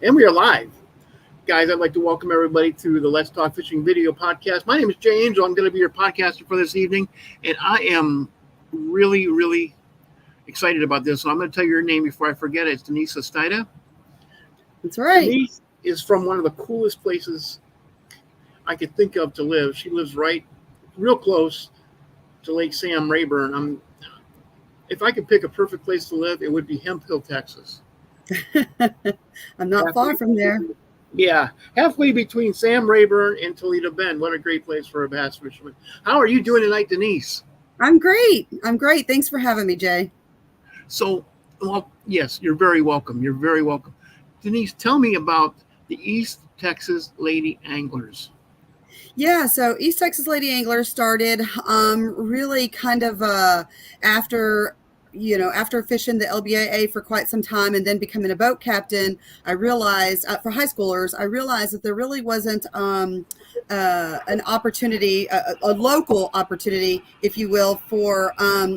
And we are live. Guys, I'd like to welcome everybody to the Let's Talk Fishing video podcast. My name is Jay Angel. I'm going to be your podcaster for this evening. And I am really excited about this. So I'm going to tell you your name before I forget it. It's Denise Sustaita. That's right. Denise is from one of the coolest places I could think of to live. She lives real close to Lake Sam Rayburn. If I could pick a perfect place to live, it would be Hemp Hill, Texas. I'm not far from there. Yeah, halfway between Sam Rayburn and Toledo Bend. What a great place for a bass fisherman. How are you doing tonight, Denise? I'm great. Thanks for having me, Jay. So, well, yes, you're very welcome. You're very welcome. Denise, tell me about the East Texas Lady Anglers. Yeah, so East Texas Lady Anglers started really kind of after fishing the LBAA for quite some time and then becoming a boat captain. I realized for high schoolers, that there really wasn't an opportunity, a local opportunity, if you will, for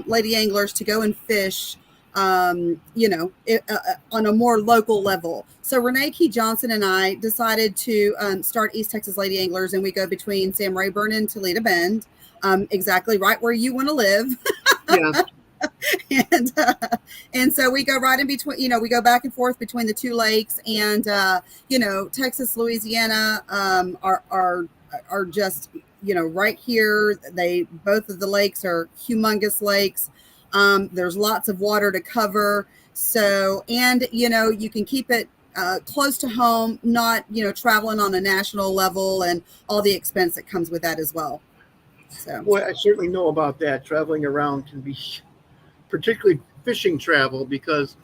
lady anglers to go and fish on a more local level. So Renee Key Johnson and I decided to start East Texas Lady Anglers, and we go between Sam Rayburn and Toledo Bend, exactly right where you want to live. Yes. and so we go right in between, we go back and forth between the two lakes, and Texas, Louisiana are just right here. Both of the lakes are humongous lakes. There's lots of water to cover. So, and you can keep it close to home, not traveling on a national level and all the expense that comes with that as well. So, well, I certainly know about that. Traveling around can be, particularly fishing travel, because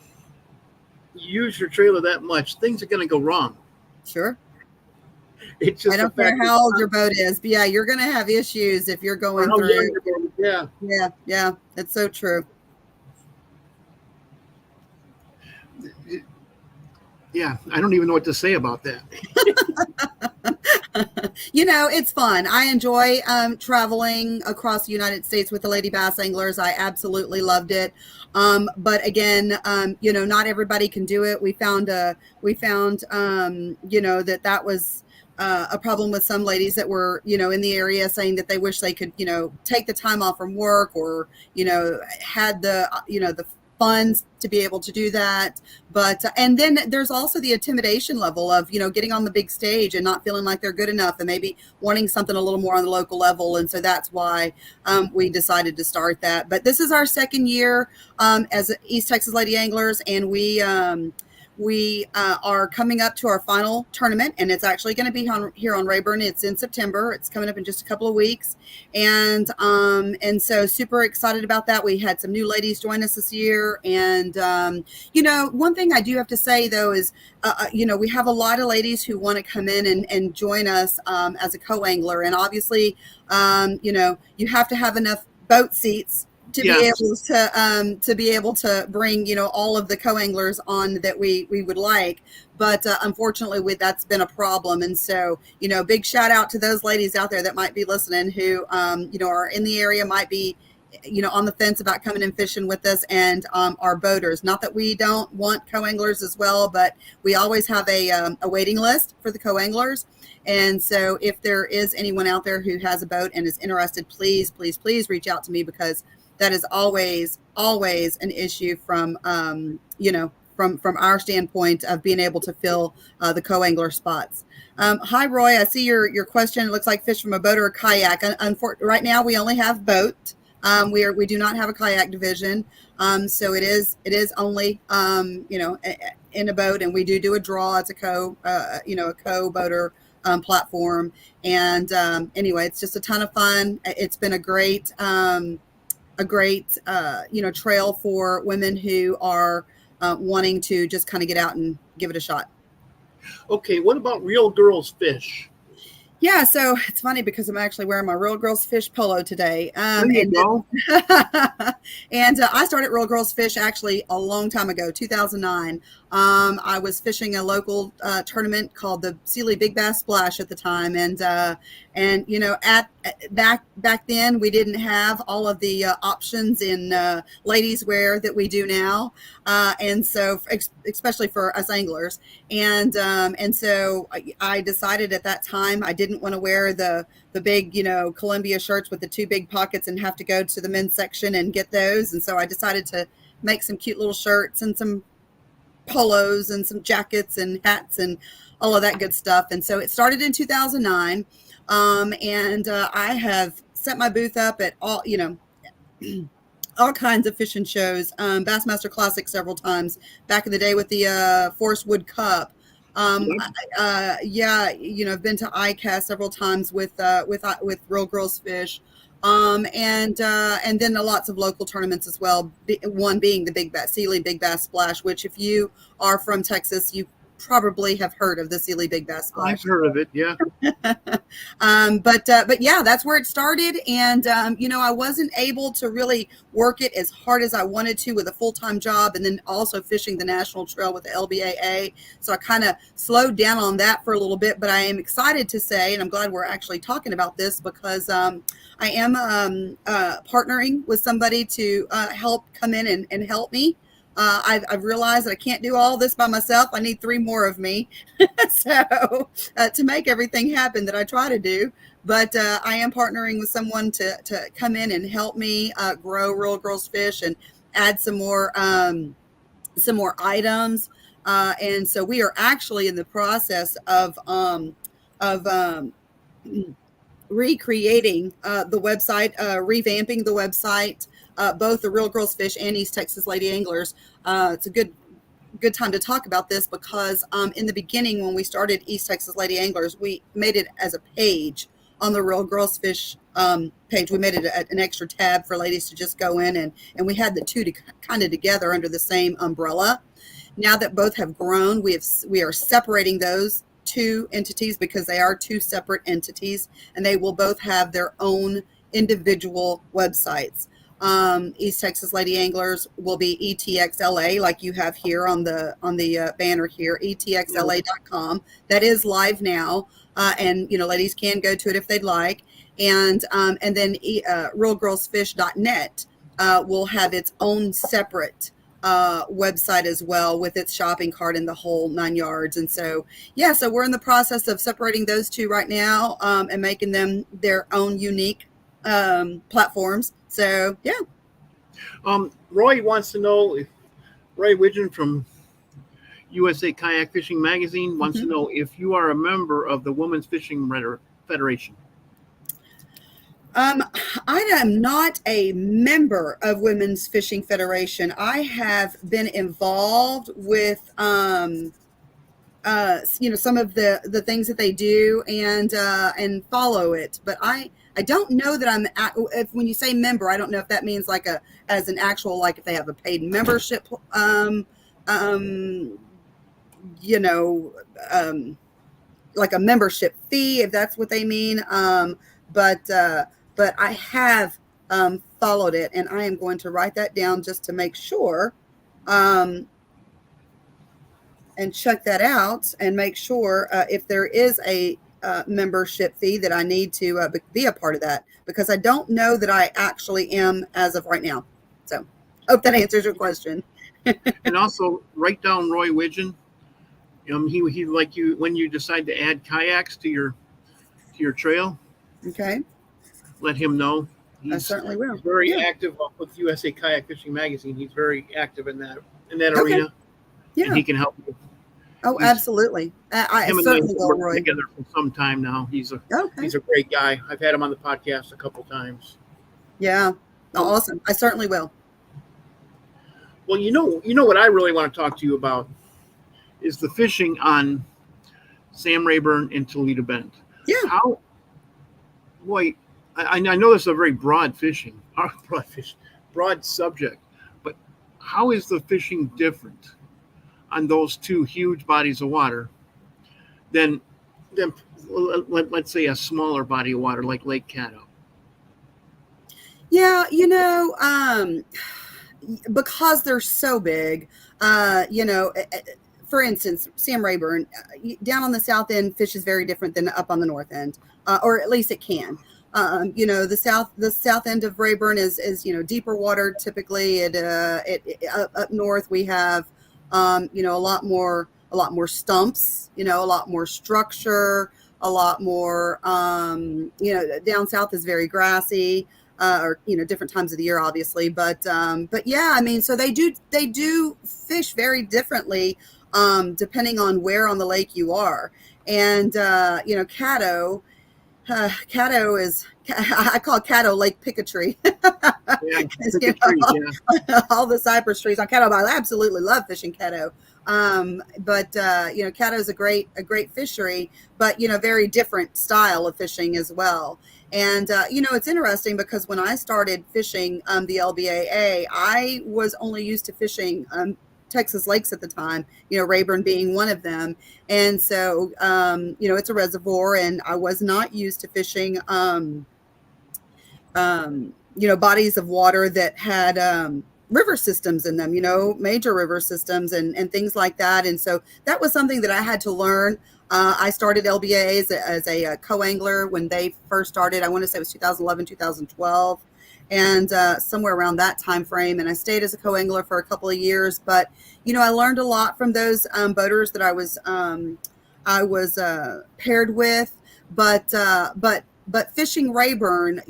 you use your trailer that much, things are going to go wrong. Sure. It's just I don't care how old your boat is, but yeah, you're going to have issues if you're going through. Yeah, that's so true. Yeah, I don't even know what to say about that. It's fun. I enjoy traveling across the United States with the Lady Bass Anglers. I absolutely loved it. But again, not everybody can do it. We found that was a problem with some ladies that were, in the area, saying that they wish they could, take the time off from work, or, had the funds to be able to do that. But and then there's also the intimidation level of getting on the big stage and not feeling like they're good enough, and maybe wanting something a little more on the local level. And so that's why we decided to start that. But this is our second year as East Texas Lady Anglers, and we are coming up to our final tournament, and it's actually going to be here on Rayburn. It's in September. It's coming up in just a couple of weeks, and so super excited about that. We had some new ladies join us this year, and one thing I do have to say though is we have a lot of ladies who want to come in and join us as a co-angler, and obviously you have to have enough boat seats to be able to bring all of the co-anglers on that we would like, but unfortunately that's been a problem. And so big shout out to those ladies out there that might be listening who are in the area, might be on the fence about coming and fishing with us, and our boaters. Not that we don't want co-anglers as well, but we always have a waiting list for the co-anglers. And so if there is anyone out there who has a boat and is interested, please reach out to me, because that is always an issue from our standpoint of being able to fill the co-angler spots. Hi, Roy. I see your question. It looks like fish from a boat or a kayak. Right now, we only have boat. We do not have a kayak division. So it is only in a boat, and we do a draw. It's a co-boater platform. And anyway, it's just a ton of fun. It's been a great trail for women who are wanting to just kind of get out and give it a shot. Okay, what about Real Girls Fish? Yeah, so it's funny because I'm actually wearing my Real Girls Fish polo today. There you go. And I started Real Girls Fish actually a long time ago, 2009. I was fishing a local tournament called the Sealy Big Bass Splash at the time, and you know, at back then we didn't have all of the options in ladies wear that we do now, and so especially for us anglers, and so I decided at that time I didn't want to wear the big, you know, Columbia shirts with the two big pockets and have to go to the men's section and get those. And so I decided to make some cute little shirts and some polos and some jackets and hats and all of that good stuff. And so it started in 2009. And I have set my booth up at all, you know, all kinds of fishing shows, Bassmaster Classic several times back in the day with the Forest Wood Cup. Yeah, you know, I've been to ICAST several times with Real Girls Fish, and then lots of local tournaments as well. One being the Sealy Big Bass Splash, which if you are from Texas, you probably have heard of the Sealy Big Bass Splash. I've heard of it, yeah. But yeah, that's where it started. And, you know, I wasn't able to really work it as hard as I wanted to with a full-time job and then also fishing the National Trail with the LBAA. So I kind of slowed down on that for a little bit, but I am excited to say, and I'm glad we're actually talking about this because I am partnering with somebody to help come in and help me. I've realized that I can't do all this by myself. I need 3 more of me. So to make everything happen that I try to do. But I am partnering with someone to come in and help me grow Real Girls Fish and add some more items. And so we are actually in the process of recreating the website, revamping the website. Both the Real Girls Fish and East Texas Lady Anglers. It's a good time to talk about this because in the beginning when we started East Texas Lady Anglers, we made it as a page on the Real Girls Fish page. We made it an extra tab for ladies to just go in and we had the two kind of together under the same umbrella. Now that both have grown, we are separating those 2 entities because they are 2 separate entities and they will both have their own individual websites. East Texas Lady Anglers will be ETXLA, like you have here on the banner here, etxla.com. That is live now, and you know, ladies can go to it if they'd like. And then realgirlsfish.net will have its own separate website as well with its shopping cart and the whole 9 yards. And so, yeah, so we're in the process of separating those 2 right now and making them their own unique platforms. So yeah. Roy wants to know if Roy Widgeon from USA Kayak Fishing Magazine wants to know if you are a member of the Women's Fishing Federation. I am not a member of Women's Fishing Federation. I have been involved with you know, some of the things that they do and follow it, but I don't know that when you say member, I don't know if that means like as an actual, like if they have a paid membership, you know, like a membership fee, if that's what they mean. But I have followed it, and I am going to write that down just to make sure, and check that out and make sure if there is a membership fee that I need to be a part of that, because I don't know that I actually am as of right now. So hope that answers your question. And also write down Roy Widgeon. He like you when you decide to add kayaks to your trail. Okay. Let him know. I certainly will. He's very active with USA Kayak Fishing Magazine. He's very active in that arena. Yeah. And he can help you. Oh, absolutely. I certainly will, Roy. Together for some time now. He's a great guy. I've had him on the podcast a couple times. Yeah. Awesome. I certainly will. Well, you know what I really want to talk to you about is the fishing on Sam Rayburn and Toledo Bend. Yeah. I know this is a very broad subject, but how is the fishing different on those 2 huge bodies of water than than let's say a smaller body of water like Lake Caddo? Yeah, because they're so big, for instance, Sam Rayburn, down on the south end, fish is very different than up on the north end, or at least it can. The south end of Rayburn is deeper water. Typically, up north we have a lot more stumps, a lot more structure, a lot more. Down south is very grassy. Or different times of the year, obviously, but yeah, I mean, so they do fish very differently depending on where on the lake you are. And Caddo is, I call Caddo Lake Pick-a-Tree. Yeah, All the cypress trees on Caddo. I absolutely love fishing Caddo. But Caddo is a great fishery, but very different style of fishing as well. And it's interesting because when I started fishing the LBAA, I was only used to fishing Texas lakes at the time, Rayburn being one of them. And so it's a reservoir, and I was not used to fishing bodies of water that had river systems in them, major river systems and things like that. And so that was something that I had to learn. I started LBA as a co-angler when they first started. I want to say it was 2011, 2012, and somewhere around that time frame. And I stayed as a co-angler for a couple of years. But I learned a lot from those boaters that I was paired with. But fishing Rayburn,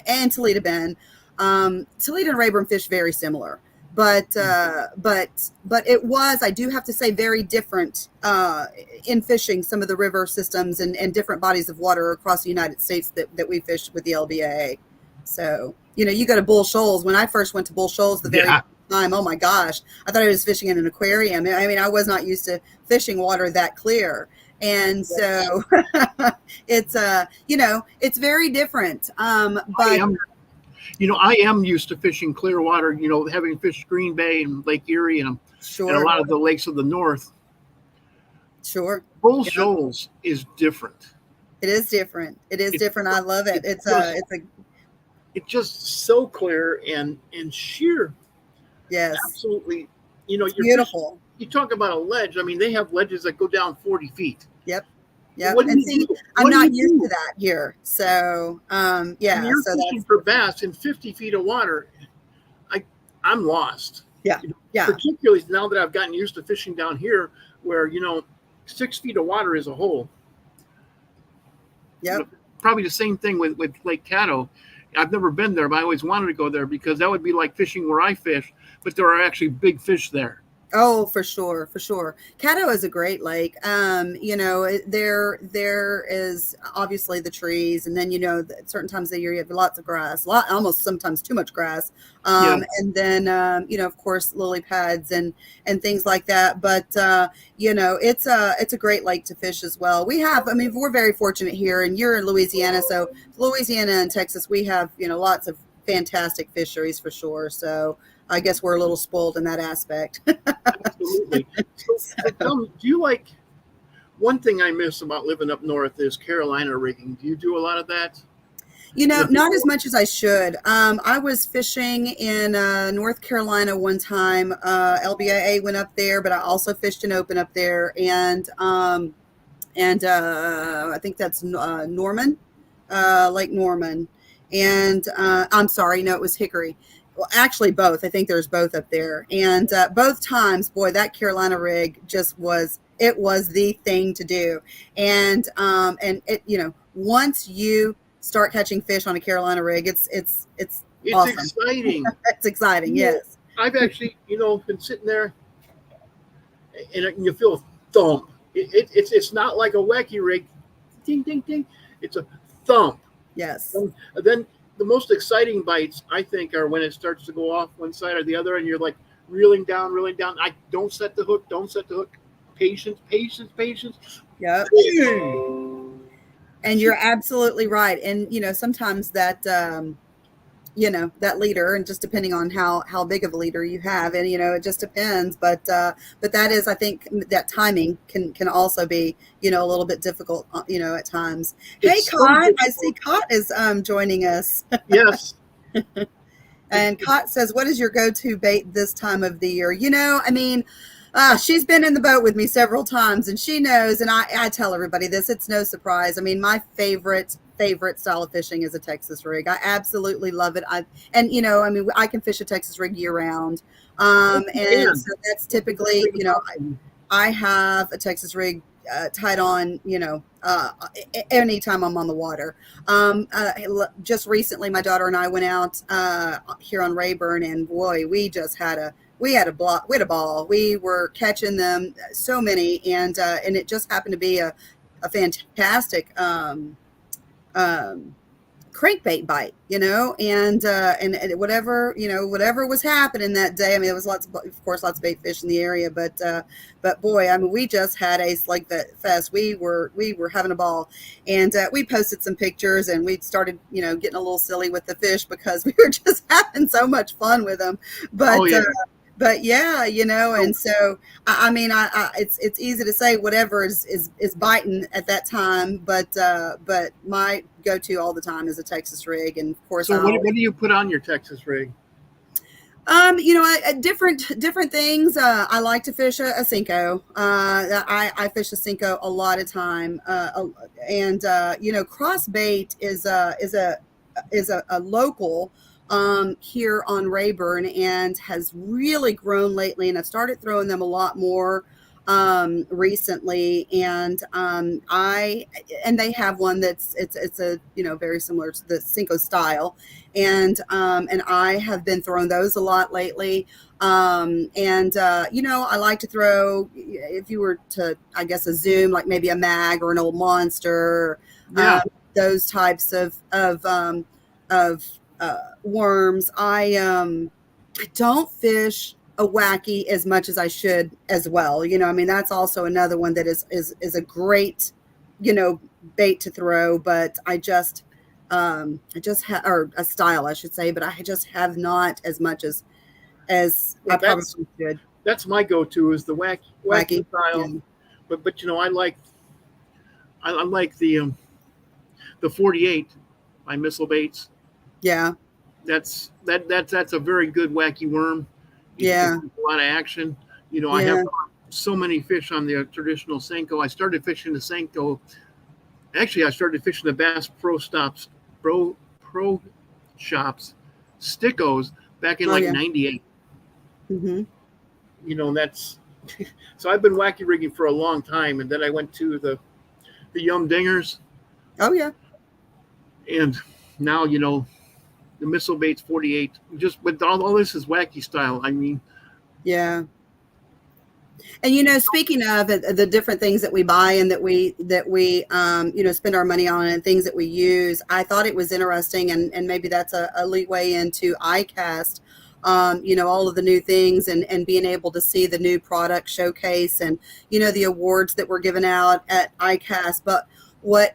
and Toledo Bend, Toledo and Rayburn fish very similar. But it was, I do have to say, very different in fishing some of the river systems and different bodies of water across the United States that we fished with the LBAA. So, you go to Bull Shoals. When I first went to Bull Shoals the very time, oh my gosh, I thought I was fishing in an aquarium. I mean, I was not used to fishing water that clear. And so it's, it's very different. But I am used to fishing clear water, having fished Green Bay and Lake Erie and a lot of the lakes of the north. Sure. Bull Shoals is different. It is different. It's different. I love it. It's just so clear and sheer. Yes. Absolutely. It's beautiful. You talk about a ledge. I mean, they have ledges that go down 40 feet. Yep. Yeah, and see, I'm not used to that here. So, yeah. When you're fishing for bass in 50 feet of water, I'm lost. Yeah, yeah. Particularly now that I've gotten used to fishing down here, where 6 feet of water is a hole. Yep. Probably the same thing with Lake Caddo. I've never been there, but I always wanted to go there because that would be like fishing where I fish, but there are actually big fish there. Oh, for sure. Caddo is a great lake. There is obviously the trees, and then at certain times of the year you have lots of grass, almost sometimes too much grass. And then of course lily pads and things like that. But it's a great lake to fish as well. We're very fortunate here, and you're in Louisiana, so Louisiana and Texas, we have lots of fantastic fisheries for sure. So I guess we're a little spoiled in that aspect. Absolutely. So tell me, do you like, one thing I miss about living up north is Carolina rigging. Do you do a lot of that? Not as much as I should. I was fishing in North Carolina one time. LBAA went up there, but I also fished an open up there. And I think that's Norman, Lake Norman. And I'm sorry, no, it was Hickory. Well, actually both. I think there's both up there. And both times, boy, that Carolina rig just was the thing to do. And it, once you start catching fish on a Carolina rig, it's awesome. Exciting. It's exciting. Yes. I've actually, been sitting there and you feel a thump. It's not like a wacky rig. Ding, ding, ding. It's a thump. Yes. And then the most exciting bites, I think, are when it starts to go off one side or the other, and you're like reeling down. I don't set the hook. Patience. Yep. And you're absolutely right. And sometimes that that leader, and just depending on how big of a leader you have, and it just depends. But that is, I think, that timing can also be a little bit difficult, at times. Hey, It's so Cott, I see difficult. Cott is joining us. Yes. And Cott says, what is your go-to bait this time of the year? I mean, she's been in the boat with me several times, and she knows, and I tell everybody this, it's no surprise. I mean, my favorite style of fishing is a Texas rig. I absolutely love it. I can fish a Texas rig year round. And so that's typically, I have a Texas rig tied on, anytime I'm on the water. Just recently, my daughter and I went out here on Rayburn, and boy, we had a ball. We were catching them, so many, and it just happened to be a fantastic crankbait bite, and whatever was happening that day. I mean, there was lots of bait fish in the area, but boy, I mean, we just had a like that fest. We were having a ball, and we posted some pictures, and we started getting a little silly with the fish because we were just having so much fun with them. But but yeah, and so I mean, it's easy to say whatever is biting at that time, but my go-to all the time is a Texas rig, and of course. So what do you put on your Texas rig? Different things. I like to fish a Cinco. I fish a Cinco a lot of time, and cross bait is a local here on Rayburn, and has really grown lately, and I've started throwing them a lot more recently, and they have one that's it's a very similar to the Cinco style, and I have been throwing those a lot lately. I like to throw, if you were to, I guess, a Zoom, like maybe a Mag or an Old Monster, those types of worms. I don't fish a wacky as much as I should as well. I mean, that's also another one that is a great, bait to throw, but I just have, or a style, I should say, but I just have not as much as I probably should. That's my go-to, is the wacky style. Yeah. But I like the 48 by Missile Baits. Yeah. That's a very good wacky worm. Yeah. A lot of action. I have so many fish on the traditional Senko. I started fishing the Senko. Actually, I started fishing the Bass Pro Shops Stickos back in 98. Mm-hmm. That's so I've been wacky rigging for a long time, and then I went to the Yum Dingers. Oh yeah. And now the Missile Baits 48. But all this is wacky style. I mean, yeah. And speaking of the different things that we buy and that we spend our money on, and things that we use, I thought it was interesting, and maybe that's a leeway into iCast. All of the new things, and being able to see the new product showcase, and the awards that were given out at iCast. But what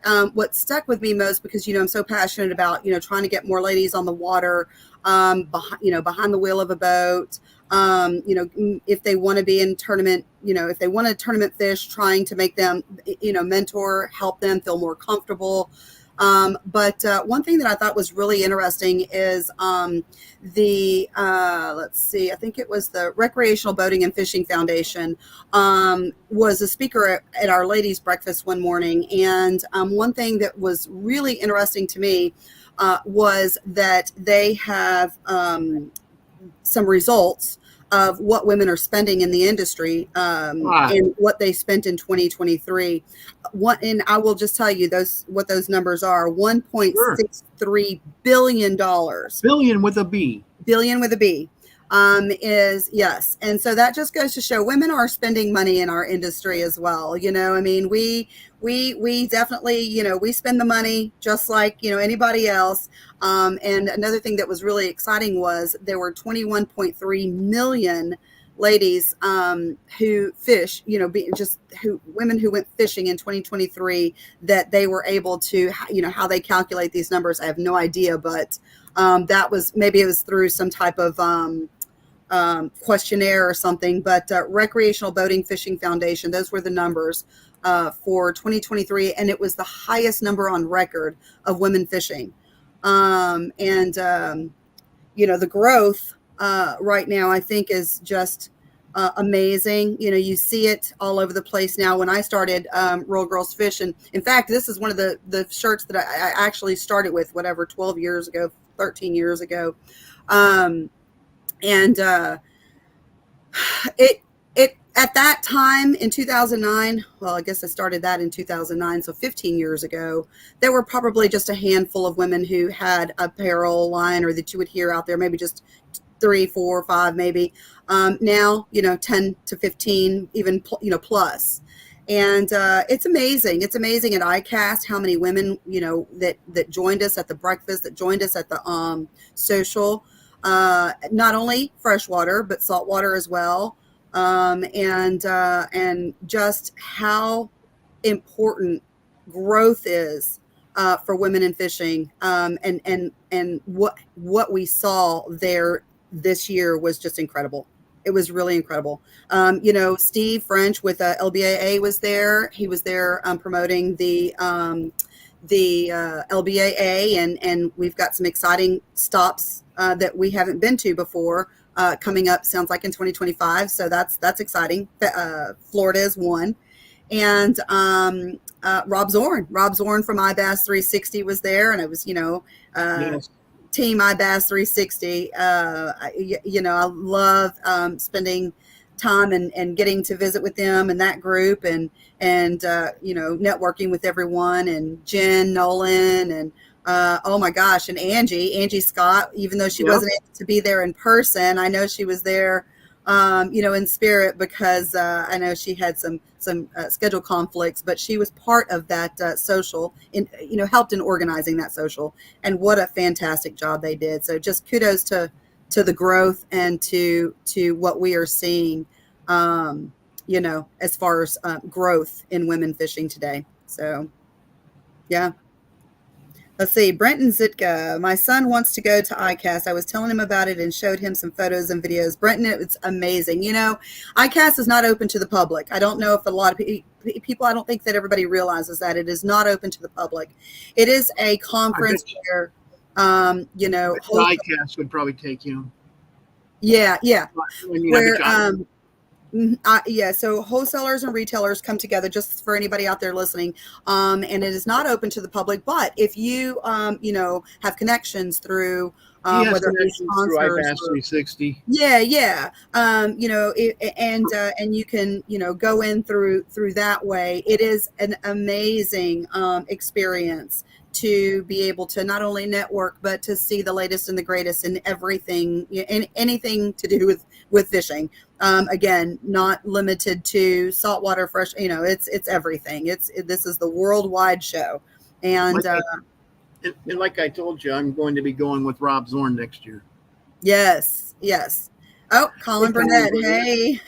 stuck with me most, because I'm so passionate about trying to get more ladies on the water, behind the wheel of a boat, if they want to be in tournament, if they want to tournament fish, trying to make them mentor, help them feel more comfortable. But one thing that I thought was really interesting is let's see, I think it was the Recreational Boating and Fishing Foundation was a speaker at our ladies' breakfast one morning. And one thing that was really interesting to me was that they have some results of what women are spending in the industry, and what they spent in 2023. And I will just tell you what those numbers are: $1.63 billion. Billion with a B. Billion with a B. Is yes. And so that just goes to show women are spending money in our industry as well. I mean, we definitely, we spend the money just like, anybody else. And another thing that was really exciting was there were 21.3 million ladies who fish, women who went fishing in 2023, that they were able to, how they calculate these numbers, I have no idea, but That was, maybe it was through some type of questionnaire or something, but Recreational Boating Fishing Foundation, those were the numbers for 2023, and it was the highest number on record of women fishing. The growth right now, I think, is just amazing. You see it all over the place now. When I started Rural Girls Fish, and in fact, this is one of the shirts that I actually started with, 12 years ago, 13 years ago. It at that time in 2009, well, I guess I started that in 2009, so 15 years ago, there were probably just a handful of women who had apparel line, or that you would hear out there, maybe just 3, 4, 5, maybe. Now, 10 to 15, even, plus. And it's amazing. It's amazing at ICAST how many women, that joined us at the breakfast, that joined us at the social, not only freshwater, but saltwater as well. And just how important growth is for women in fishing, and what we saw there this year was just incredible. It was really incredible. Steve French with LBAA was there. He was there promoting the LBAA, and we've got some exciting stops that we haven't been to before coming up, sounds like in 2025. So that's exciting. Florida is one. And Rob Zorn from iBass 360 was there, and it was, Yes. Team iBass 360. I love spending time and getting to visit with them and that group, and networking with everyone, and Jen Nolan, and oh my gosh, and Angie Scott, even though she wasn't able to be there in person, I know she was there in spirit, because I know she had some schedule conflicts, but she was part of that social, helped in organizing that social, and what a fantastic job they did. So just kudos to the growth and to what we are seeing, as far as growth in women fishing today. So, yeah. Let's see, Brenton Zitka. My son wants to go to ICAST. I was telling him about it and showed him some photos and videos. Brenton, it's amazing. ICAST is not open to the public. I don't know if a lot of people, I don't think that everybody realizes that it is not open to the public. It is a conference where, ICAST would probably take you. Yeah. Where, so wholesalers and retailers come together, just for anybody out there listening, and it is not open to the public. But if you have connections through whether it's sponsors, through iBass 360, and you can go in through that way. It is an amazing experience to be able to not only network, but to see the latest and the greatest in everything, in anything to do with fishing. Again, not limited to saltwater, fresh, it's everything. This is the worldwide show. And like I told you, I'm going to be going with Rob Zorn next year. Yes. Oh, Colin Burnett. Hey.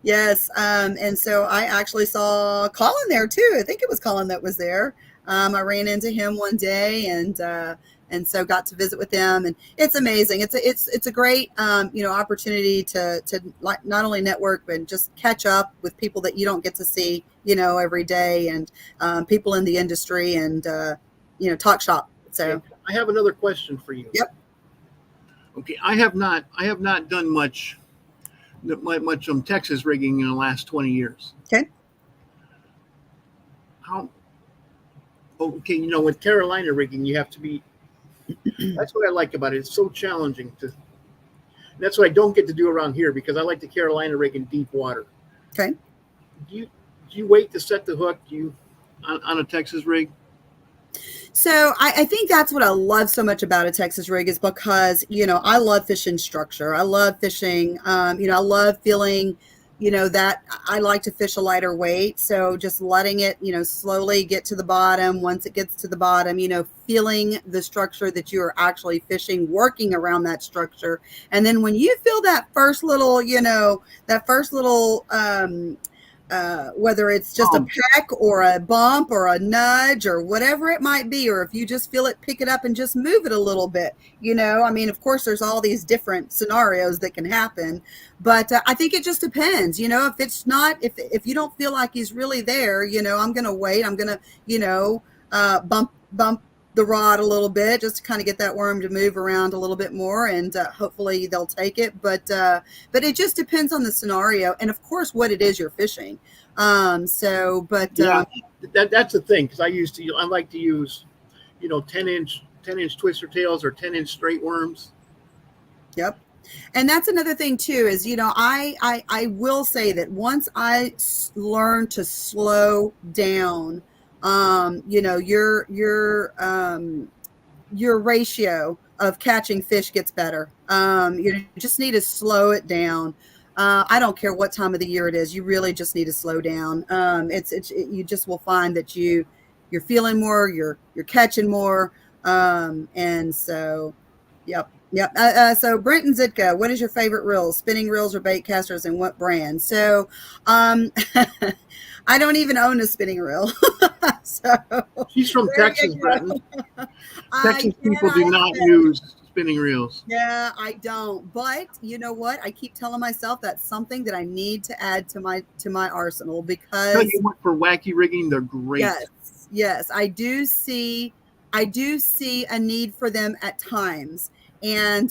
Yes. And so I actually saw Colin there too. I think it was Colin that was there. I ran into him one day, and so got to visit with them, and it's amazing. It's a great opportunity to not only network, but just catch up with people that you don't get to see every day, and people in the industry, and talk shop. So I have another question for you. Yep. Okay, I have not done much Texas rigging in the last 20 years. Okay. Okay, with Carolina rigging, you have to be. That's what I like about it. It's so challenging that's what I don't get to do around here, because I like the Carolina rig in deep water. Okay. Do you wait to set the hook on a Texas rig? So I think that's what I love so much about a Texas rig, is because, I love fishing structure. I love fishing. I love feeling, that I like to fish a lighter weight. So just letting it, slowly get to the bottom. Once it gets to the bottom, feeling the structure that you are actually fishing, working around that structure. And then when you feel that first little, whether it's just a peck or a bump or a nudge or whatever it might be, or if you just feel it, pick it up and just move it a little bit. I mean, of course, there's all these different scenarios that can happen, but I think it just depends. If it's not, if you don't feel like he's really there, I'm going to wait. I'm going to, bump the rod a little bit just to kind of get that worm to move around a little bit more, and hopefully they'll take it. But it just depends on the scenario, and of course what it is you're fishing. That's the thing, because I like to use 10-inch twister tails or 10-inch straight worms. Yep. And that's another thing too, is I will say that once I learned to slow down, your ratio of catching fish gets better. You just need to slow it down. I don't care what time of the year it is. You really just need to slow down. You just will find that you're feeling more, you're catching more. And so, yep. So Brenton Zitka, what is your favorite reels? Spinning reels or bait casters, and what brand? So, I don't even own a spinning reel. So she's from Texas, Brenton. Texas people do not use spinning reels. Yeah, I don't. But you know what? I keep telling myself that's something that I need to add to my arsenal, because you went for wacky rigging. They're great. Yes, I do see a need for them at times. And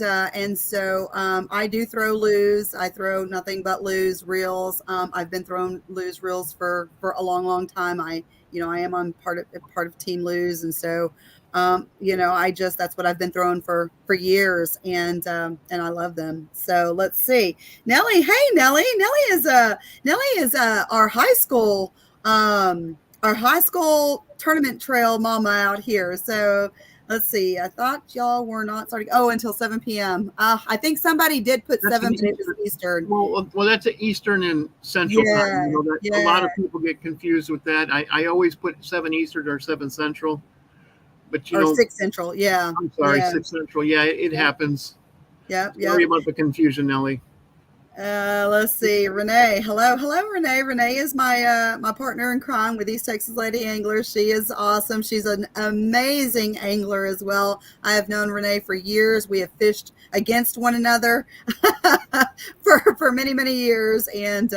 so I do throw Lew's. I throw nothing but Lew's reels. I've been throwing Lew's reels for a long time. I am on part of Team Lew's, and so that's what I've been throwing for years, and I love them. So let's see, Nellie. Hey, Nellie. Nellie is our high school tournament trail mama out here. So. Let's see. I thought y'all were not starting. Until 7 p.m. I think somebody did put 7 p.m. Eastern. Well, that's an Eastern and Central time. A lot of people get confused with that. I always put 7 Eastern or 7 Central. But 6 Central. Yeah. I'm sorry, 6 Central. Yeah, it happens. Yeah. Sorry about the confusion, Nellie. Let's see. Renee. Hello, Renee. Renee is my partner in crime with East Texas Lady Anglers. She is awesome. She's an amazing angler as well. I have known Renee for years. We have fished against one another for many years, and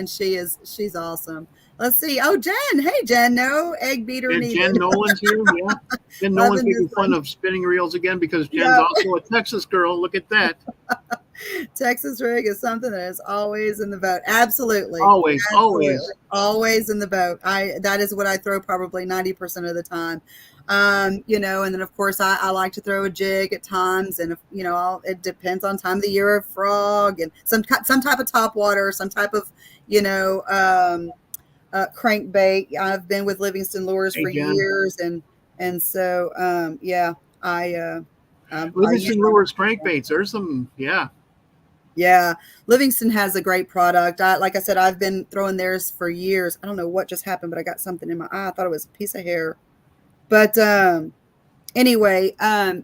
she's awesome. Let's see. Oh, Jen. Hey, Jen. No egg beater needed. Jen Nolan's here. Yeah. Jen Nolan's making fun of spinning reels again because Jen's also a Texas girl. Look at that. Texas rig is something that is always in the boat. Absolutely. Always in the boat. That is what I throw probably 90% of the time. And then of course I like to throw a jig at times, and it depends on time of the year, of frog and some type of top water, some type of crankbait. I've been with Livingston Lures for years, and so Livingston Lures crankbaits. There's some, Yeah, Livingston has a great product. Like I said, I've been throwing theirs for years. I don't know what just happened, but I got something in my eye. I thought it was a piece of hair. But anyway,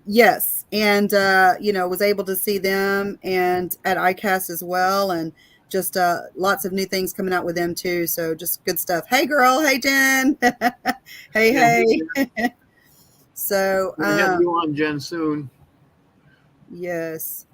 yes. And, was able to see them and at ICAST as well. And just lots of new things coming out with them too. So just good stuff. Hey, girl. Hey, Jen. Hey. So we'll have you on, Jen, soon. Yes.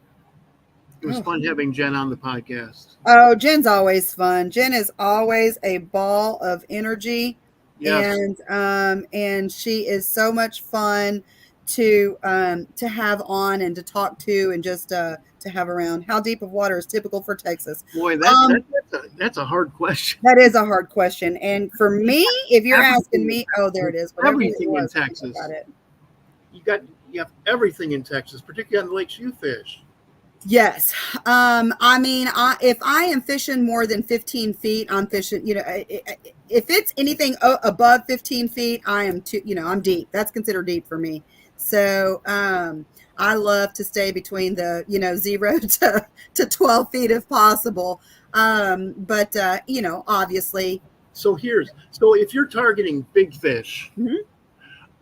It was fun having Jen on the podcast. Oh, Jen's always fun. Jen is always a ball of energy. Yes. And she is so much fun to have on and to talk to, and just to have around. How deep of water is typical for Texas? Boy, that's a hard question. That is a hard question. And for me, if you're asking me, there it is. Everything in Texas. You have everything in Texas, particularly on the lakes you fish. Yes. I mean, if I am fishing more than 15 feet, I'm fishing, if it's anything above 15 feet, I'm deep. That's considered deep for me. So, I love to stay between the, 0 to 12 feet if possible. But obviously. So if you're targeting big fish, mm-hmm.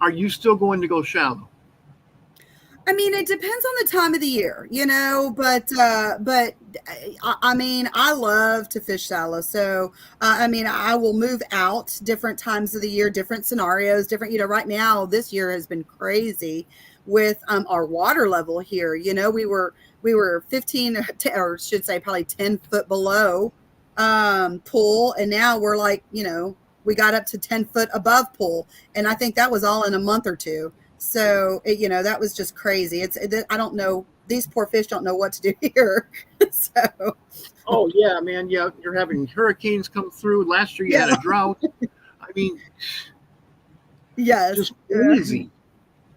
Are you still going to go shallow? I mean, it depends on the time of the year, I mean, I love to fish shallow. So, I mean, I will move out different times of the year, different scenarios, different, right now, this year has been crazy with our water level here. We were 15, or should say probably 10 foot below pool. And now we're like, we got up to 10 foot above pool. And I think that was all in a month or two. So, that was just crazy. I don't know. These poor fish don't know what to do here. So, Oh yeah, man. Yeah, you're having hurricanes come through. Last year you had yeah, a drought. I mean, yes. just crazy.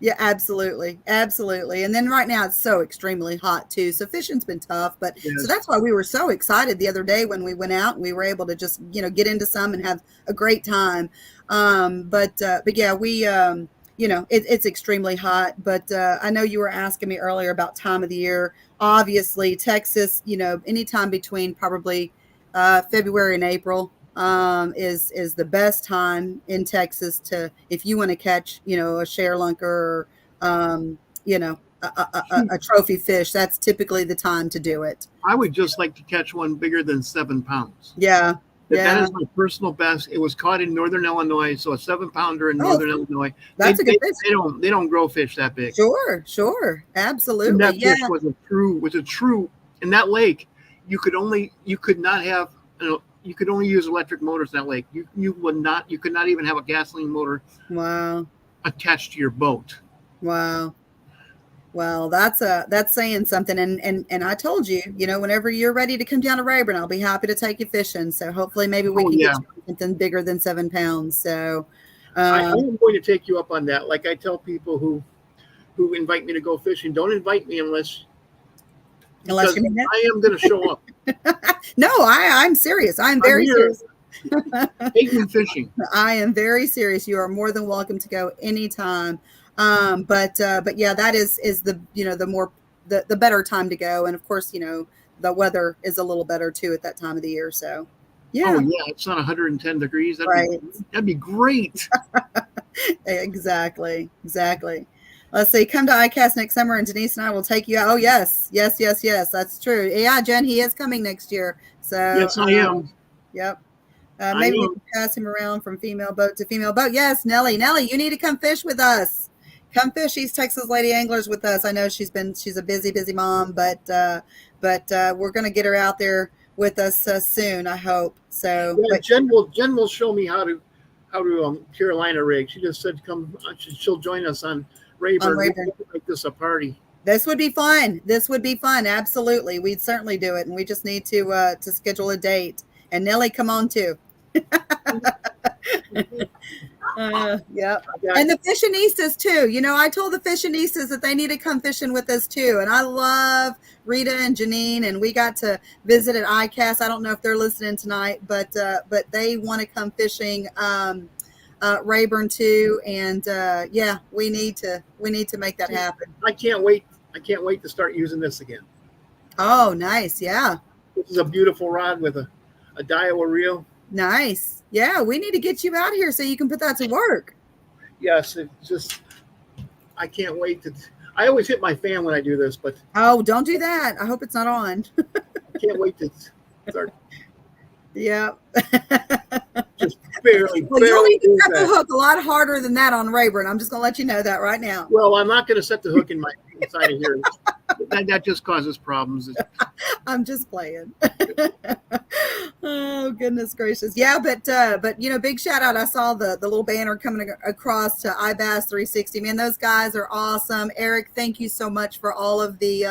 Yeah, absolutely. Absolutely. And then right now it's so extremely hot too. So fishing's been tough, but so Yes. that's why we were so excited the other day when we went out and we were able to just, get into some and have a great time. But yeah, it's extremely hot, but I know you were asking me earlier about time of the year. Obviously, Texas, anytime between probably February and April is the best time in Texas to if you want to catch a share lunker or a trophy fish. That's typically the time to do it. I would just like to catch one bigger than 7 pounds. Yeah, That yeah. is my personal best. It was caught in northern Illinois, so a 7 pounder in Oh, northern Illinois. They, that's a good they, fish. they don't grow fish that big. Sure, And absolutely. that Yeah. fish was a true in that lake. You could not have you could only use electric motors in that lake. You could not even have a gasoline motor Wow. attached to your boat. Wow. Well, that's saying something. And I told you, whenever you're ready to come down to Rayburn, I'll be happy to take you fishing. So hopefully maybe we Oh can get yeah, you something bigger than 7 pounds. So I um am going to take you up on that. Like I tell people who invite me to go fishing, don't invite me unless because you mean I am going to show up. it. No, I'm serious. I'm I'm very here. serious. Take me fishing. I am very serious. You are more than welcome to go anytime. But yeah, that is the the more the better time to go. And of course, the weather is a little better too at that time of the year. So Oh yeah, yeah, it's not 110 degrees. right. That'd be great. Exactly. Let's see. Come to ICAST next summer, and Denise and I will take you out. Oh yes. That's true. Yeah, Jen, he is coming next year. So Yes, I am. yep. I Maybe we am. can pass him around from female boat to female boat. Yes, Nellie, you need to come fish with us. Come fish East Texas Lady Anglers with us. I know she's a busy mom, but we're going to get her out there with us soon. I hope so. Yeah, But Jen will show me how to Carolina rig. She just said come. She'll join us on on Rayburn. Rayburn, We'll make this a party. this would be fun. This would be fun. Absolutely, we'd certainly do it, and we just need to schedule a date. And Nellie, come on too. Yep. And the fishionistas too. I told the fishionistas that they need to come fishing with us too. And I love Rita and Janine, and we got to visit at ICAST. I don't know if they're listening tonight, but they want to come fishing Rayburn too. And yeah, we need to make that happen. I can't wait. I can't wait to start using this again. Oh, nice. Yeah. This is a beautiful rod with a Daiwa reel. Nice. Yeah, we need to get you out here so you can put that to work. Yes, it just I can't wait to. I always hit my fan when I do this, but Oh, don't do that. I hope it's not on. I can't wait to start Yeah. just barely. Well, you'll barely need to do set the that. hook a lot harder than that on Rayburn. I'm just going to let you know that right now. Well, I'm not going to set the hook in my inside of here. That just causes problems. I'm just playing. Oh, goodness gracious. Yeah, but big shout out. I saw the little banner coming across to iBass 360. Man, those guys are awesome. Eric, thank you so much for all of the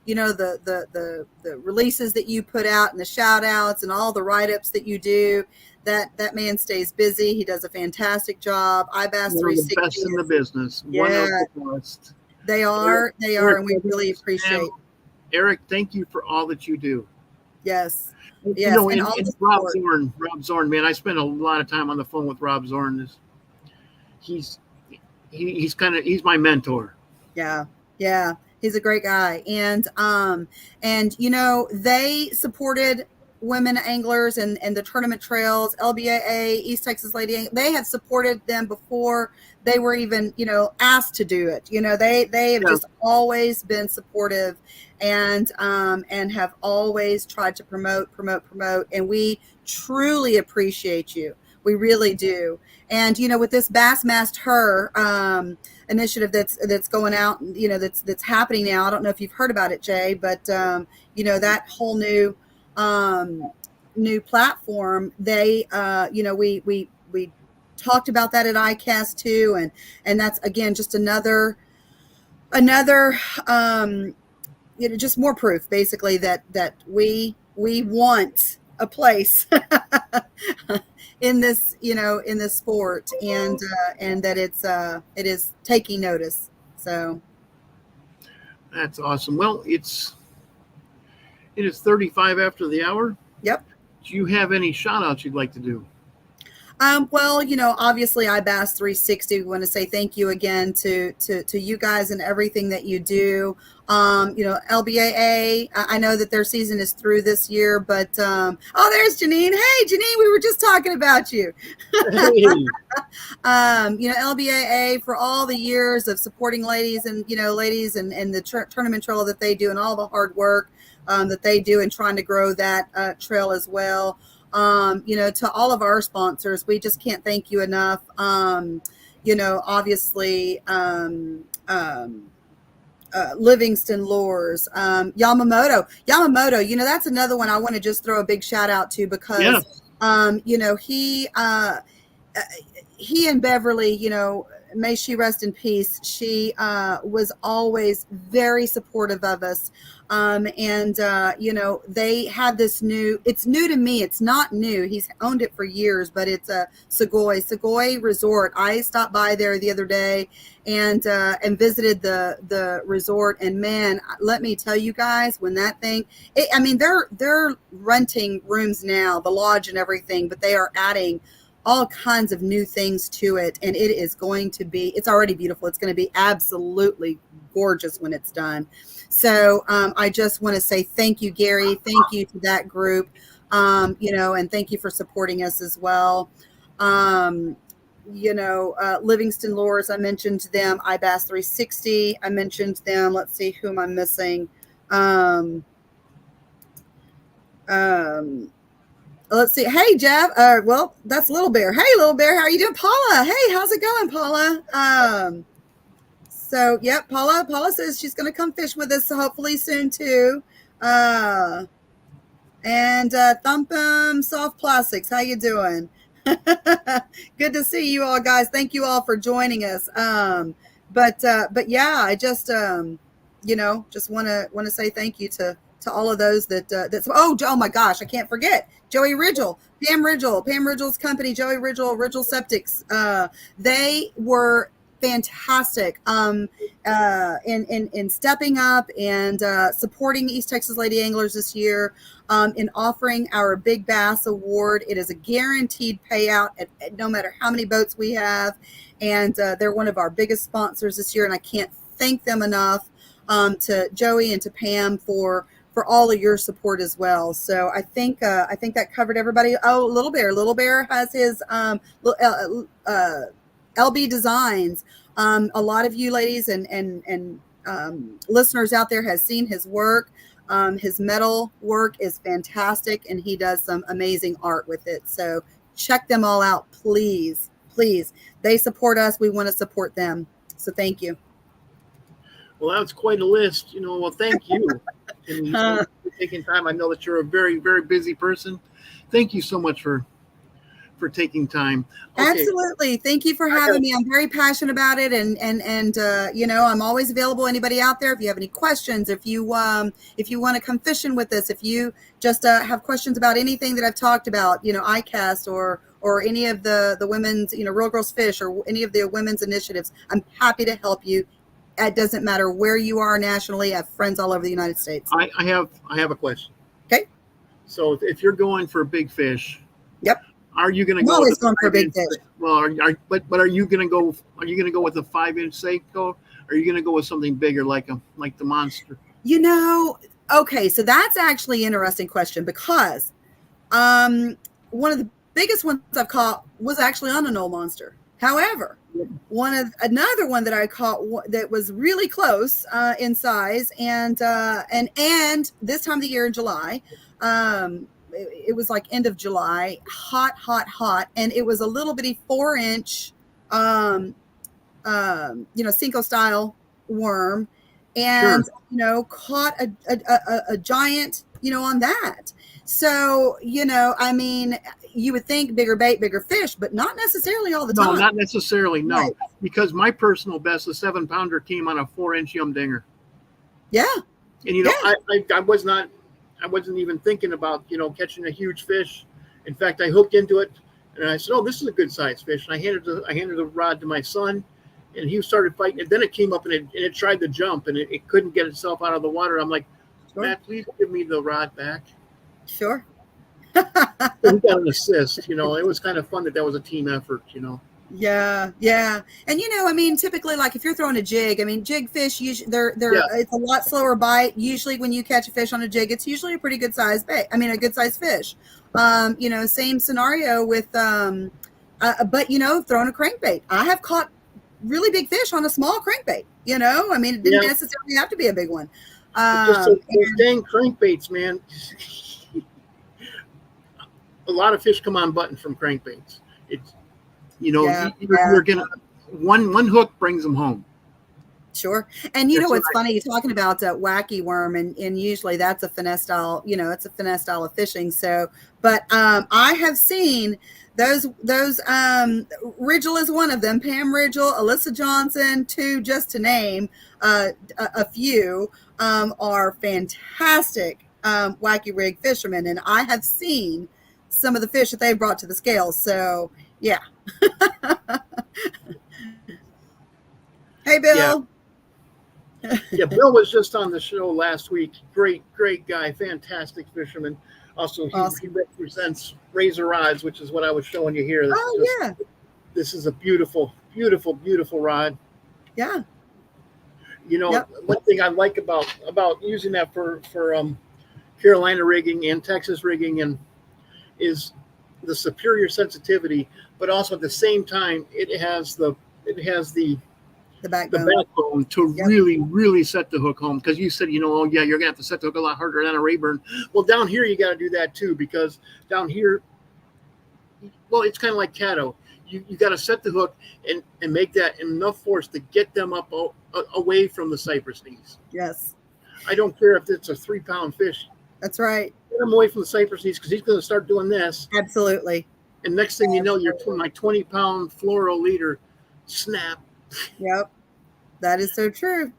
the releases that you put out and the shout outs and all the write-ups that you do. That man stays busy. He does a fantastic job. iBass One of 360 the best in the business. Yeah. One of the best. They are, and we really appreciate. Eric, thank you for all that you do. Yes, And and all the Rob Zorn, man, I spent a lot of time on the phone with Rob Zorn. He's my mentor. Yeah, he's a great guy, and they supported women anglers and the tournament trails, LBAA, East Texas Lady, they have supported them before they were even, asked to do it. They have just always been supportive and have always tried to promote. And we truly appreciate you. We really do. And, with this Bassmast Her initiative that's going out, that's happening now. I don't know if you've heard about it, Jay, but, that whole new platform, they, we talked about that at ICAST too. And that's, again, just another, just more proof basically that we want a place in this, in this sport, and that it is taking notice. So that's awesome. Well, it is 35 after the hour. Yep. Do you have any shout outs you'd like to do? Well, obviously iBass 360, we want to say thank you again to you guys and everything that you do. LBAA, I know that their season is through this year, but, there's Janine. Hey, Janine, we were just talking about you. Hey. LBAA, for all the years of supporting ladies and the tournament trail that they do and all the hard work that they do and trying to grow that trail as well. To all of our sponsors, we just can't thank you enough. Obviously, Livingston Lures, Yamamoto, that's another one I want to just throw a big shout out to because, he and Beverly, may she rest in peace. She was always very supportive of us. They have this it's new to me. It's not new. He's owned it for years, but it's a Segoy Resort. I stopped by there the other day and visited the resort. And man, let me tell you guys, when that thing, they're renting rooms now, the lodge and everything, but they are adding all kinds of new things to it. And it is going to be, it's already beautiful. It's going to be absolutely gorgeous when it's done. So I just want to say thank you, Gary. Thank you to that group, and thank you for supporting us as well. Livingston Lures, I mentioned them. iBass 360, I mentioned them. Let's see, who am I missing? Let's see. Hey, Jeff. Well, that's Little Bear. Hey, Little Bear. How are you doing? Paula. Hey, how's it going, Paula? So, yep, Paula says she's going to come fish with us hopefully soon, too. And Thumpum Soft Plastics, how you doing? Good to see you all, guys. Thank you all for joining us. But yeah, I just, just want to say thank you to all of those oh my gosh, I can't forget Joey Ridgel, Pam Ridgel's company, Joey Ridgel Septics. They were fantastic in stepping up and supporting East Texas Lady Anglers this year, in offering our Big Bass Award. It is a guaranteed payout at no matter how many boats we have, and they're one of our biggest sponsors this year, and I can't thank them enough, to Joey and to Pam for all of your support as well. So I think that covered everybody. Oh, Little Bear has his LB Designs. A lot of you ladies and listeners out there has seen his work. His metal work is fantastic, and he does some amazing art with it. So check them all out, please. They support us. We want to support them. So thank you. Well, that's quite a list. Well, thank you. And for taking time. I know that you're a very, very busy person. Thank you so much for taking time. Okay. Absolutely. Thank you for having me. I'm very passionate about it. And I'm always available. Anybody out there, if you have any questions, if you want to come fishing with us, if you just have questions about anything that I've talked about, ICAST or any of the women's, Real Girls Fish or any of the women's initiatives, I'm happy to help you. It doesn't matter where you are nationally. I have friends all over the United States. I have a question. Okay. So if you're going for a big fish, yep. Are you going to go? Always going for a big fish. Well, but are you going to go? Are you going to go with a 5-inch Seiko? Or are you going to go with something bigger like the monster? Okay, so that's actually an interesting question because One of the biggest ones I've caught was actually on a knoll monster. However, another one that I caught that was really close in size, and this time of the year in July, it was like end of July, hot, and it was a little bitty 4-inch, Cinco style worm, and Sure. caught a giant, on that. So, I mean, you would think bigger bait, bigger fish, but not necessarily all the No, time. not necessarily. No, Right. because my personal best, the 7-pounder, came on a 4-inch yum dinger. Yeah. And I wasn't even thinking about catching a huge fish. In fact, I hooked into it, and I said, "Oh, this is a good sized fish." And I handed the rod to my son, and he started fighting. And then it came up and it tried to jump, and it couldn't get itself out of the water. I'm like, Sure. "Matt, please give me the rod back." Sure. We got an assist. It was kind of fun that was a team effort. Yeah. And I mean, typically, like if you're throwing a jig, I mean, jig fish usually it's a lot slower bite. Usually, when you catch a fish on a jig, it's usually a pretty good size bait. I mean, a good size fish. Same scenario with throwing a crankbait. I have caught really big fish on a small crankbait. I mean, it didn't necessarily have to be a big one. Just those dang crankbaits, man. A lot of fish come on button from crankbaits. It's you're gonna one hook brings them home. Sure. And what's funny, you're talking about wacky worm, and usually that's a finesse style, it's a finesse style of fishing. So, but I have seen those Ridgel is one of them, Pam Ridgel, Alyssa Johnson, two, just to name a few, are fantastic wacky rig fishermen, and I have seen some of the fish that they brought to the scales. So yeah. Hey, Bill. Yeah, Bill was just on the show last week. Great guy, fantastic fisherman. Also, he represents Razor Rods, which is what I was showing you here. This is a beautiful rod. Yeah. One thing I like about using that for Carolina rigging and Texas rigging is the superior sensitivity, but also at the same time it has the backbone to really set the hook home. Because you said, you're gonna have to set the hook a lot harder than a Rayburn. Well, down here you got to do that too, because down here, it's kind of like Caddo. You got to set the hook and make that enough force to get them up away from the cypress knees. Yes. I don't care if it's a 3-pound fish. That's right. Get him away from the cypress knees, because he's going to start doing this. Absolutely. And next thing you know, you're my 20-pound fluoro leader snap. Yep. That is so true.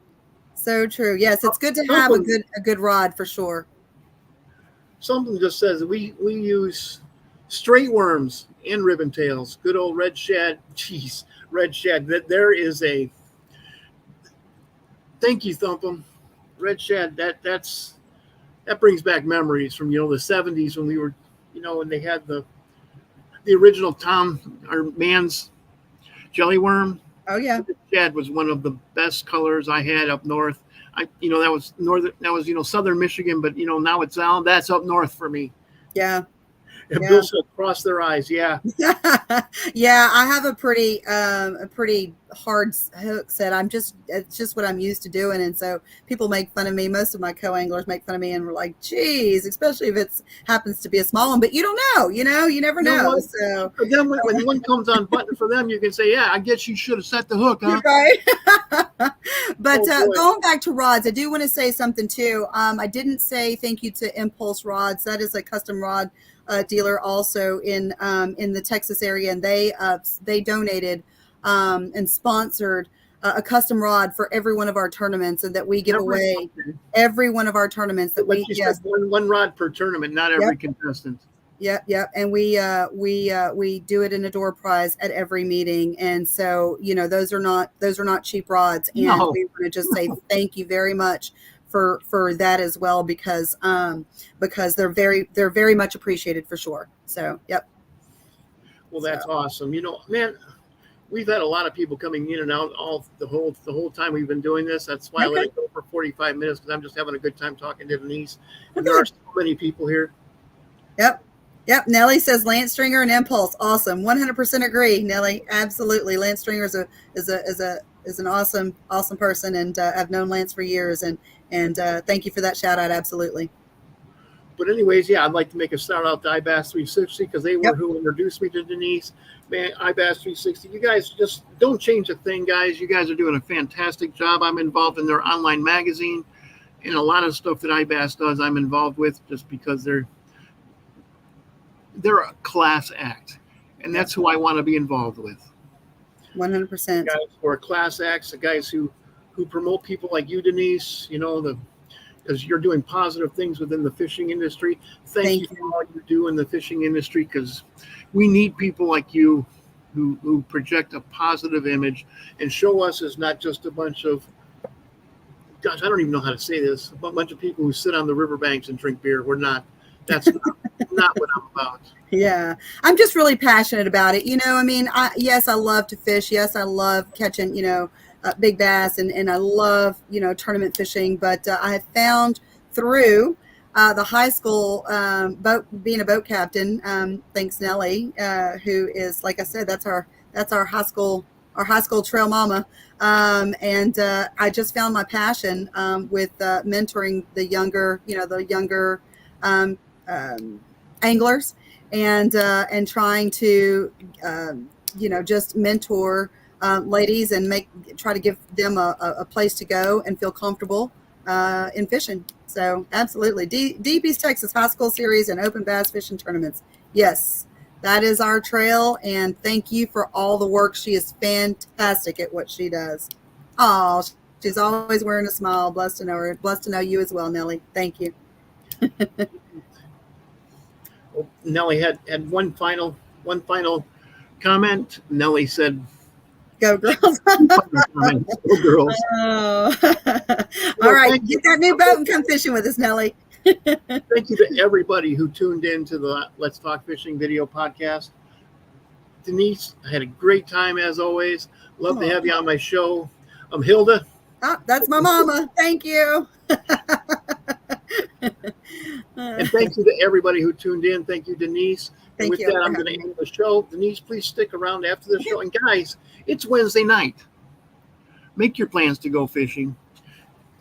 So true. Yes, it's good to have a good rod for sure. Something just says we use straight worms and ribbon tails. Good old red shad. Jeez, red shad. There is a thank you, Thumpum. Red shad. That brings back memories from the 70s when we were, when they had the original Tom or Man's jelly worm. Oh yeah. Shad was one of the best colors I had up north. That was southern Michigan, but now that's up north for me. Yeah. And Bill said cross their eyes. Yeah. Yeah, I have a pretty hard hook set. It's just what I'm used to doing. And so people make fun of me. Most of my co-anglers make fun of me and we're like, geez, especially if it happens to be a small one, but you don't know, you never know. So but then when one comes on button for them, you can say, yeah, I guess you should have set the hook, huh? Right. But going back to rods, I do want to say something too. I didn't say thank you to Impulse Rods. That is a custom rod dealer also in the Texas area, and they donated and sponsored a custom rod for every one of our tournaments, and that we give away every one of our tournaments. That like one rod per tournament, not every contestant. Yep. And we do it in a door prize at every meeting, and so those are not cheap rods, and we want to just say thank you very much for that as well, because they're very much appreciated for sure. So yep. Well, that's awesome. Man, we've had a lot of people coming in and out the whole time we've been doing this. That's why I let it go for 45 minutes, because I'm just having a good time talking to Denise. And there are so many people here. Yep. Yep. Nellie says Lance Stringer and Impulse. Awesome. 100% agree, Nellie. Absolutely. Lance Stringer is an awesome person, and I've known Lance for years, and thank you for that shout out. Absolutely. But anyways, yeah, I'd like to make a shout out to iBass 360 because they were Yep. who introduced me to Denise. Man, iBass 360, you guys just don't change a thing, guys. You guys are doing a fantastic job. I'm involved in their online magazine, and a lot of stuff that iBass does, I'm involved with just because they're a class act, and that's who I want to be involved with. 100%. Guys who are class acts, the guys who promote people like you, Denise. You know, because you're doing positive things within the fishing industry. Thank you for all you do in the fishing industry, because we need people like you who project a positive image and show us as not just a bunch of, gosh, I don't even know how to say this, a bunch of people who sit on the riverbanks and drink beer. We're not. That's not what I'm about. Yeah, I'm just really passionate about it. I mean, yes, I love to fish. Yes, I love catching, big bass, and I love, tournament fishing. But I have found through the high school being a boat captain, thanks Nellie, who is, like I said, that's our high school trail mama. And I just found my passion with mentoring the younger anglers, and trying to just mentor ladies and try to give them a place to go and feel comfortable in fishing. So absolutely, Deep East Texas High School Series and Open Bass Fishing Tournaments. Yes, that is our trail, and thank you for all the work. She is fantastic at what she does. Oh, she's always wearing a smile. Blessed to know her. Blessed to know you as well, Nellie. Thank you. Nellie had one final comment. Nellie said, "Go girls!" Go girls! Oh. All right, get that new boat and come fishing with us, Nellie. Thank you to everybody who tuned in to the Let's Talk Fishing video podcast. Denise, I had a great time as always. Love to have you on my show. I'm Hilda. That's my mama. Thank you. And thank you to everybody who tuned in. Thank you, Denise. And with that, I'm going to end the show. Denise, please stick around after the show. And guys, it's Wednesday night. Make your plans to go fishing.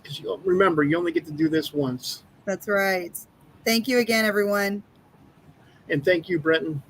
Because remember, you only get to do this once. That's right. Thank you again, everyone. And thank you, Brenton.